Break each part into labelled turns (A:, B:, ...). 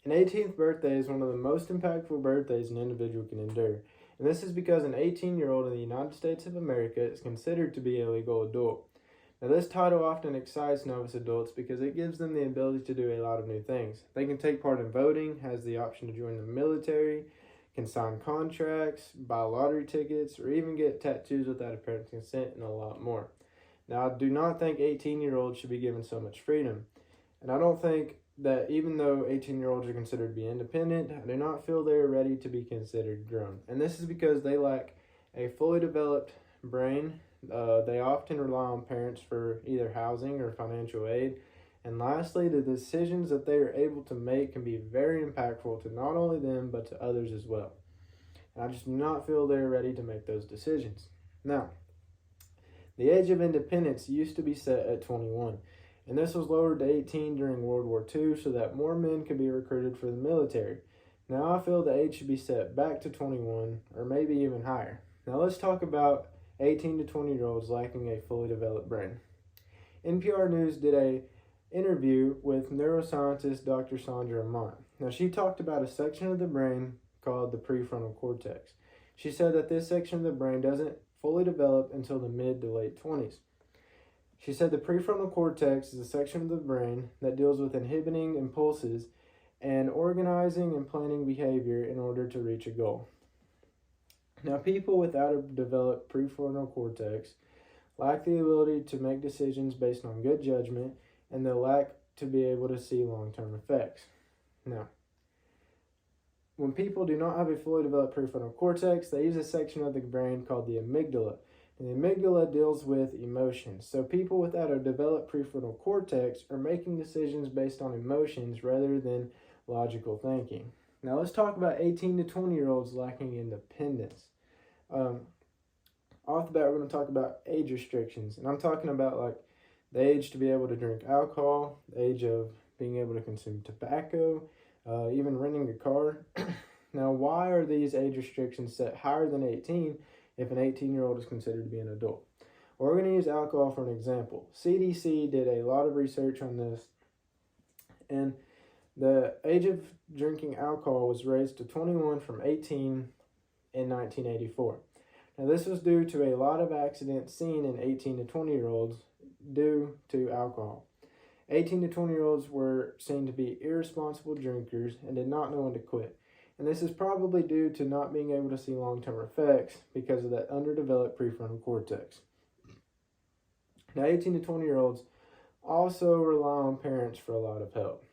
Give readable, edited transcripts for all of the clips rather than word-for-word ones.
A: An 18th birthday is one of the most impactful birthdays an individual can endure, and this is because an 18-year-old in the United States of America is considered to be a legal adult. Now, this title often excites novice adults because it gives them the ability to do a lot of new things. They can take part in voting, has the option to join the military, can sign contracts, buy lottery tickets, or even get tattoos without a parent's consent, and a lot more. Now, I do not think 18-year-olds should be given so much freedom, and I don't think that even though 18-year-olds are considered to be independent, I do not feel they are ready to be considered grown. And this is because they lack a fully developed brain. They often rely on parents for either housing or financial aid. And lastly, the decisions that they are able to make can be very impactful to not only them, but to others as well. And I just do not feel they're ready to make those decisions. Now, the age of independence used to be set at 21. And this was lowered to 18 during World War II so that more men could be recruited for the military. Now I feel the age should be set back to 21 or maybe even higher. Now let's talk about 18 to 20-year-olds lacking a fully developed brain. NPR News did an interview with neuroscientist Dr. Sandra Amont. Now she talked about a section of the brain called the prefrontal cortex. She said that this section of the brain doesn't fully develop until the mid to late 20s. She said the prefrontal cortex is a section of the brain that deals with inhibiting impulses and organizing and planning behavior in order to reach a goal. Now, people without a developed prefrontal cortex lack the ability to make decisions based on good judgment, and they lack to be able to see long-term effects. Now, when people do not have a fully developed prefrontal cortex, they use a section of the brain called the amygdala. And the amygdala deals with emotions. So people without a developed prefrontal cortex are making decisions based on emotions rather than logical thinking. Now let's talk about 18 to 20-year-olds lacking independence. Off the bat, we're going to talk about age restrictions. And I'm talking about like the age to be able to drink alcohol, the age of being able to consume tobacco, even renting a car. Now, why are these age restrictions set higher than 18 if an 18-year-old is considered to be an adult? We're going to use alcohol for an example. CDC did a lot of research on this, and the age of drinking alcohol was raised to 21 from 18 in 1984. Now, this was due to a lot of accidents seen in 18 to 20-year-olds due to alcohol. 18 to 20-year-olds were seen to be irresponsible drinkers and did not know when to quit. And this is probably due to not being able to see long-term effects because of that underdeveloped prefrontal cortex. Now, 18 to 20-year-olds also rely on parents for a lot of help.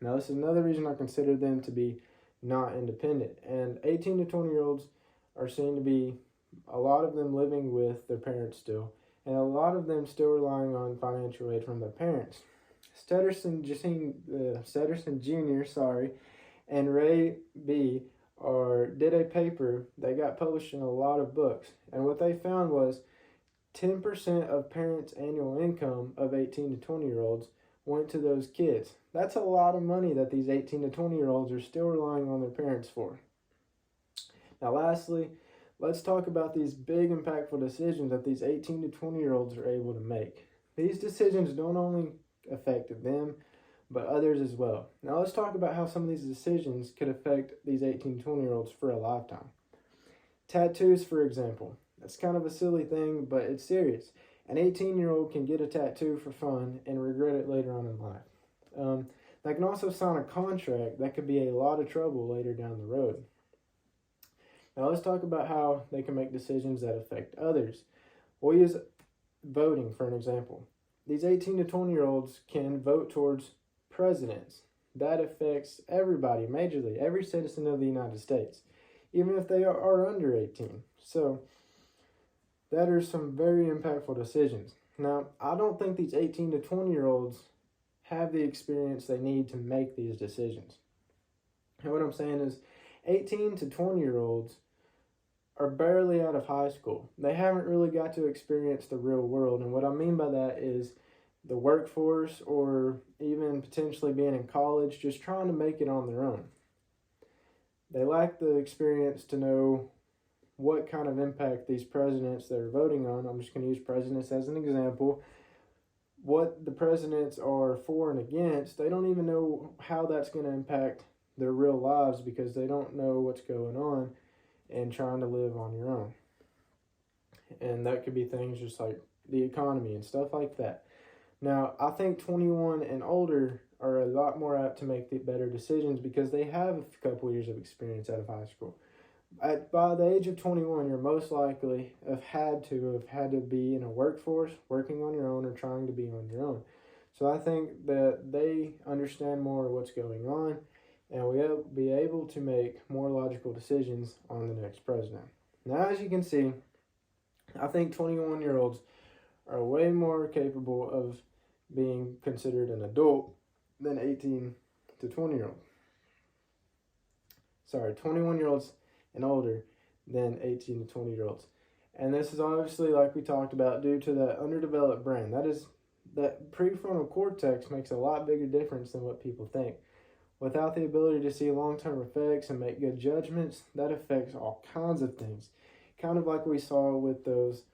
A: Now, this is another reason I consider them to be not independent. And 18 to 20-year-olds are seen to be, a lot of them living with their parents still, and a lot of them still relying on financial aid from their parents. Stetterson Jr., and Ray B. did a paper that got published in a lot of books. And what they found was 10% of parents' annual income of 18 to 20-year-olds went to those kids. That's a lot of money that these 18 to 20-year-olds are still relying on their parents for. Now, lastly, let's talk about these big impactful decisions that these 18 to 20-year-olds are able to make. These decisions don't only affect them, but others as well. Now let's talk about how some of these decisions could affect these 18 to 20-year-olds for a lifetime. Tattoos, for example. That's kind of a silly thing, but it's serious. An 18-year-old can get a tattoo for fun and regret it later on in life. They can also sign a contract that could be a lot of trouble later down the road. Now let's talk about how they can make decisions that affect others. We'll use voting for an example. These 18 to 20-year-olds can vote towards presidents. That affects everybody majorly, every citizen of the United States, even if they are under 18. So that are some very impactful decisions. Now, I don't think these 18 to 20-year-olds have the experience they need to make these decisions. And what I'm saying is 18 to 20-year-olds are barely out of high school. They haven't really got to experience the real world. And what I mean by that is the workforce, or even potentially being in college, just trying to make it on their own. They lack the experience to know what kind of impact these presidents they're voting on, I'm just going to use presidents as an example, what the presidents are for and against. They don't even know how that's going to impact their real lives because they don't know what's going on and trying to live on your own. And that could be things just like the economy and stuff like that. Now, I think 21 and older are a lot more apt to make the better decisions because they have a couple years of experience out of high school. By the age of 21, you're most likely have had to be in a workforce, working on your own, or trying to be on your own. So I think that they understand more of what's going on, and we'll be able to make more logical decisions on the next president. Now, as you can see, I think 21-year-olds are way more capable of being considered an adult than 18 to 20-year-olds. 21-year-olds and older than 18 to 20-year-olds. And this is obviously, like we talked about, due to that underdeveloped brain. That prefrontal cortex makes a lot bigger difference than what people think. Without the ability to see long-term effects and make good judgments, that affects all kinds of things. Kind of like we saw with those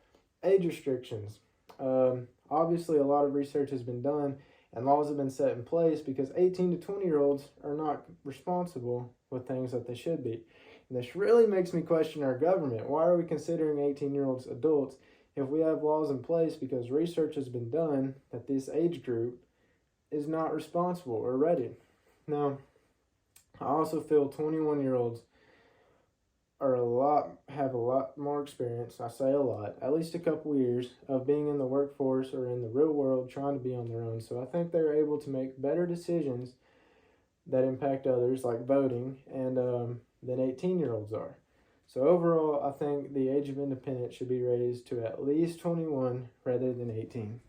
A: age restrictions. Obviously, a lot of research has been done and laws have been set in place because 18 to 20-year-olds are not responsible with things that they should be. And this really makes me question our government. Why are we considering 18-year-olds adults if we have laws in place because research has been done that this age group is not responsible or ready? Now, I also feel 21-year-olds have a lot more experience. I say a lot, at least a couple years of being in the workforce or in the real world trying to be on their own. So I think they're able to make better decisions that impact others, like voting, and than 18-year-olds are. So overall, I think the age of independence should be raised to at least 21 rather than 18.